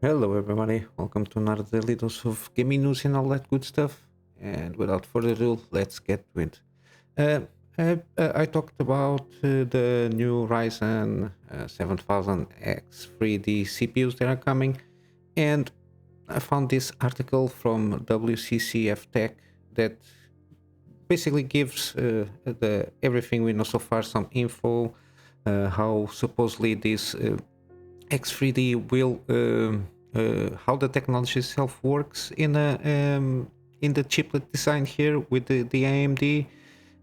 Hello everybody, welcome to another daily dose of gaming news and all that good stuff. And without further ado, let's get to it. Uh, I talked about the new Ryzen 7000X 3D CPUs that are coming, and I found this article from WCCF Tech that basically gives the everything we know so far, some info, how supposedly this X3D will how the technology itself works in the chiplet design here with the AMD.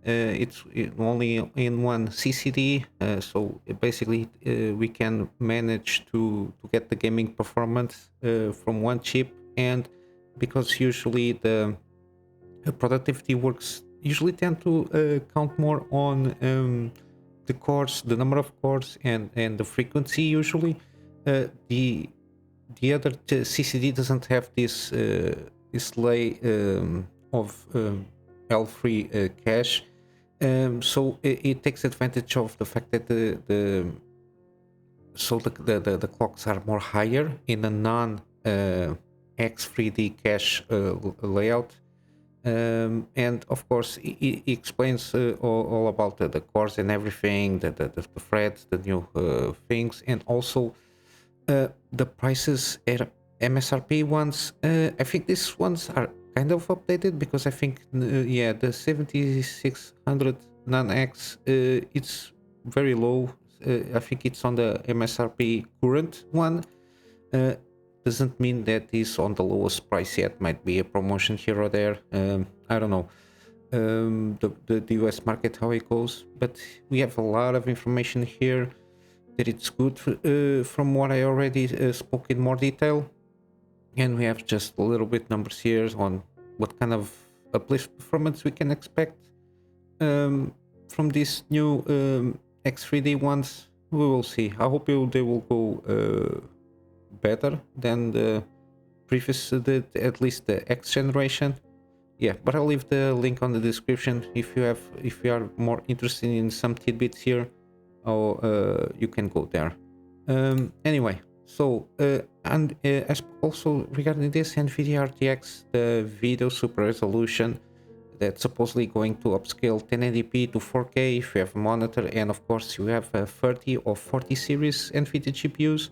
It's only in one CCD, so basically we can manage to get the gaming performance from one chip, and because usually the productivity works usually tend to count more on the cores, the number of cores, and the frequency usually. The other CCD doesn't have this lay of L3 cache, so it takes advantage of the fact that the clocks are more higher in a non X3D cache layout. And of course it explains all about the cores and everything, the threads, the new things, and also the prices at MSRP ones. I think these ones are kind of updated because I think yeah, the 7600 non-X it's very low. I think it's on the MSRP current one. uh, doesn't mean that is on the lowest price yet. Might be a promotion here or there. I don't know the US market, how it goes, but we have a lot of information here that it's good from what I already spoke in more detail, and we have just a little bit numbers here on what kind of uplift performance we can expect from these new X3D ones. We will see. I hope they will go better than the previous, at least the X generation. Yeah, but I'll leave the link on the description if you are more interested in some tidbits here. Or you can go there. Anyway, so and as also regarding this Nvidia RTX, the video super resolution that's supposedly going to upscale 1080p to 4K if you have a monitor, and of course you have a 30 or 40 series Nvidia GPUs.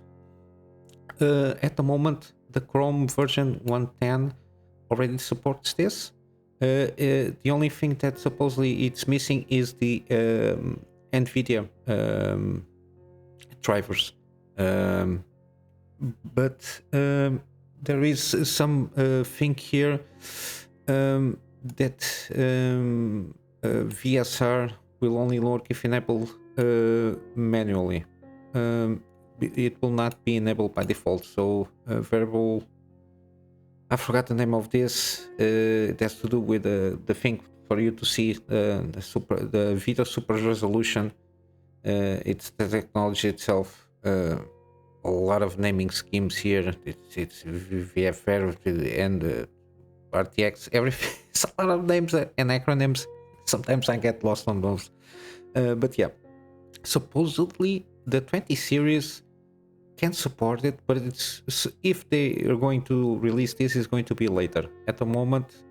At the moment, the Chrome version 110 already supports this. The only thing that supposedly it's missing is the Nvidia drivers, but there is some thing here that VSR will only work if enabled manually. It will not be enabled by default. So variable, I forgot the name of this. It has to do with the thing for you to see the video super resolution. It's the technology itself. A lot of naming schemes here. It's VFR and RTX. Everything. It's a lot of names and acronyms. Sometimes I get lost on those. But yeah, supposedly the 20 series can support it, but it's, if they are going to release this, is going to be later. At the moment,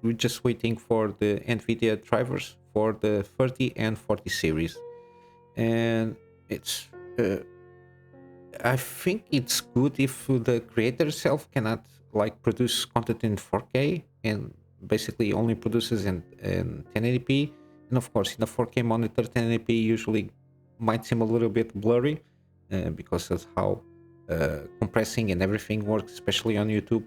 we're just waiting for the Nvidia drivers for the 30 and 40 series, and it's I think it's good if the creator itself cannot like produce content in 4K and basically only produces in 1080p. And of course in a 4K monitor, 1080p usually might seem a little bit blurry because of how compressing and everything works, especially on YouTube.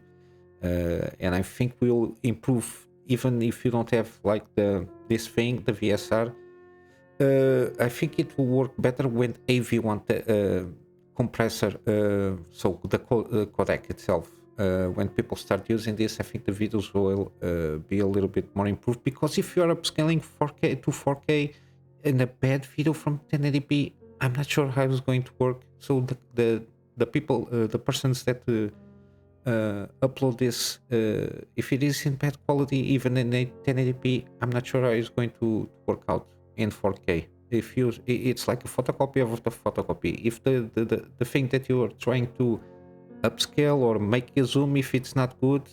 And I think we'll improve even if you don't have like this thing, the VSR. I think it will work better with AV1 compressor, so the codec itself. When people start using this, I think the videos will be a little bit more improved, because if you are upscaling 4K to 4K in a bad video from 1080p, I'm not sure how it's going to work. So the people, the persons that upload this, if it is in bad quality, even in 1080p, I'm not sure how it's going to work out in 4K. If you, it's like a photocopy of the photocopy. If the thing that you are trying to upscale or make a zoom if it's not good.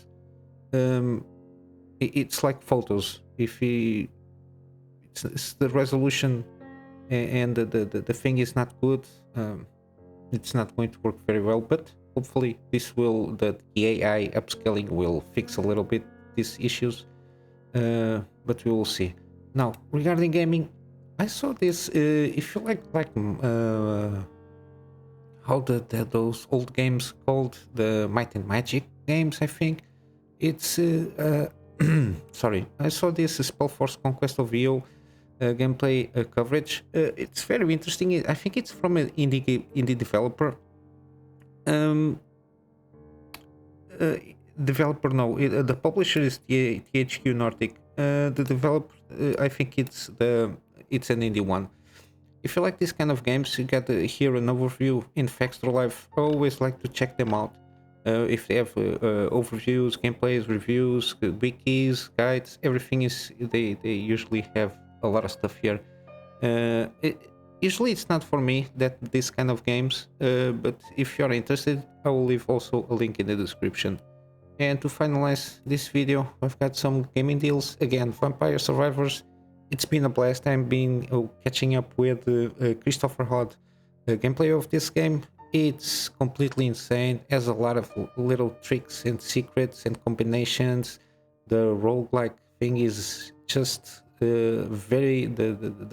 It's like photos. If it's the resolution and the thing is not good, it's not going to work very well. But hopefully the AI upscaling will fix a little bit these issues. But we will see. Now regarding gaming, I saw this. If you like how those old games called, the Might and Magic games, I think it's sorry, I saw this Spellforce Conquest of Eo gameplay coverage. It's very interesting. I think it's from an indie developer. The publisher is THQ Nordic. The developer, I think it's an indie one. If you like this kind of games, you get here an overview in Extra Life. I always like to check them out. If they have overviews, gameplays, reviews, wikis, guides, everything is they usually have a lot of stuff here. Usually it's not for me this kind of games, but if you're interested, I will leave also a link in the description. And to finalize this video, I've got some gaming deals. Again, Vampire Survivors. It's been a blast. I'm catching up with Christopher Hod gameplay of this game. It's completely insane. Has a lot of little tricks and secrets and combinations. The roguelike thing is just the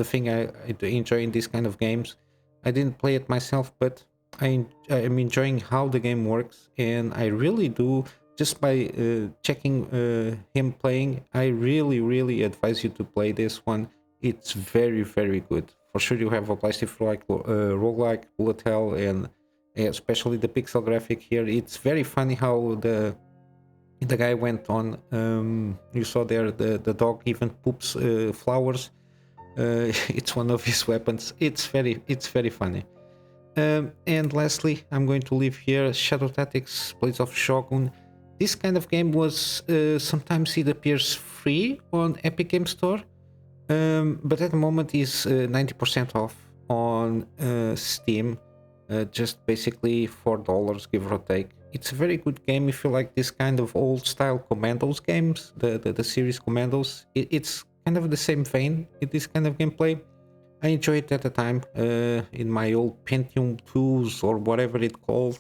thing I enjoy in these kind of games. I didn't play it myself, but I'm enjoying how the game works, and I really do. Just by checking him playing, I really advise you to play this one. It's very good. For sure, you have a place if you like roguelike, bullet hell, and especially the pixel graphic here. It's very funny how the guy went on. You saw there the dog even poops flowers. It's one of his weapons. It's very funny. And lastly, I'm going to leave here Shadow Tactics, Blades of Shogun. This kind of game was sometimes it appears free on Epic Game Store, but at the moment is 90% off on Steam, just basically $4 give or take. It's a very good game if you like this kind of old style Commandos games, the series Commandos. It's kind of the same vein in this kind of gameplay. I enjoyed it at the time in my old Pentium 2s or whatever it's called.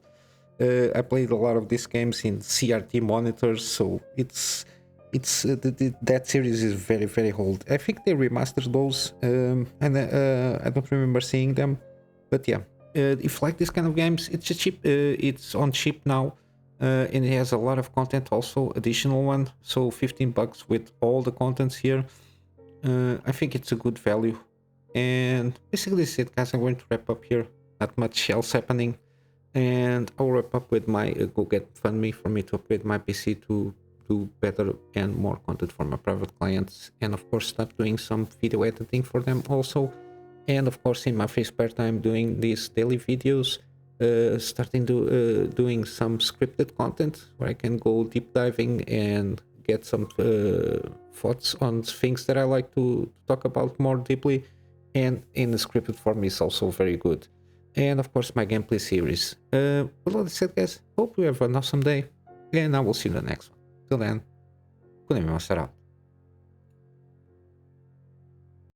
I played a lot of these games in CRT monitors, so that series is very old. I think they remastered those, and I don't remember seeing them, but yeah. If you like this kind of games, it's cheap. It's on cheap now, and it has a lot of content, also additional one. So $15 with all the contents here. I think it's a good value. And basically that's it, guys. I'm going to wrap up here. Not much else happening. And I'll wrap up with my GoGetFundMe for me to upgrade my PC to do better and more content for my private clients, and of course start doing some video editing for them also. And of course in my free spare time doing these daily videos, starting doing some scripted content where I can go deep diving and get some thoughts on things that I like to talk about more deeply, and in the scripted form is also very good. And of course my gameplay series. Well, that's it, guys. Hope you have an awesome day, and I will see you in the next one. Till then, Kunamy Master out.